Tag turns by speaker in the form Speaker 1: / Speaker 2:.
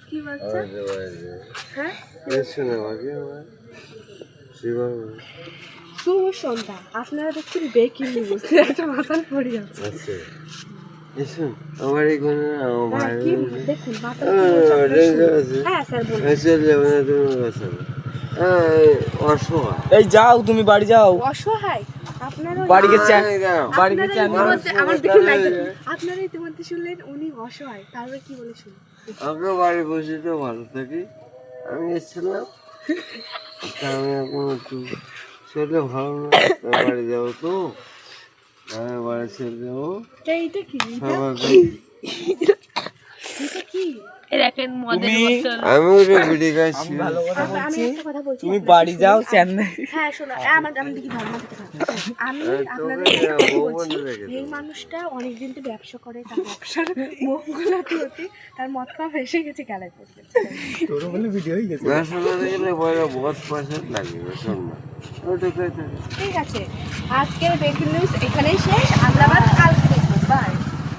Speaker 1: কি বাচ্চা? হ্যাঁ? শুভ সন্ধ্যা। আপনারা দেখছেন ব্রেকিং নিউজ। একটা মাথার পড়ে আছে।
Speaker 2: আমার এখানে
Speaker 1: দেখুন
Speaker 2: অসহায়।
Speaker 3: এই যাও তুমি বাড়ি যাও।
Speaker 1: অসহায় আপনারা
Speaker 3: বাড়ি গেছে বাড়ি গেছে
Speaker 1: আপনারা ইতিমধ্যে শুনলেন উনি অসহায়। তারপরে কি বলে শুনুন।
Speaker 2: আমরা বাড়ি বসে তো ভালো থাকি। আমি এসেছিলাম, আমি এখন একটু শরীরটা ভালো না, বাড়ি যাবো তো, আমি বাড়ি ছেড়ে যাবো।
Speaker 1: এইটা কি?
Speaker 2: আমি ওটা ভিডিও খাচ্ছি।
Speaker 3: তুমি বাড়ি যাও চেন্নাই।
Speaker 1: হ্যাঁ শোনো, আমার দিকে ভাবনা থেকে আমি আপনাদের বলছি, এই মানুষটা অনেকদিন তো ব্যবসা করে, তার ব্যবসার মঙ্গলাতে হতে তার মদ খাওয়া এসে গেছে খেলায় পড়তে।
Speaker 3: তোর বলে ভিডিও হয়ে গেছে।
Speaker 2: ব্যবসা করতে গেলে বড় বহুত পয়সা লাগবে, শোন না।
Speaker 1: ঠিক আছে, আজকের ব্রেকিং নিউজ এখানেই শেষ। আমরা আবার কালকে দেখব। বাই।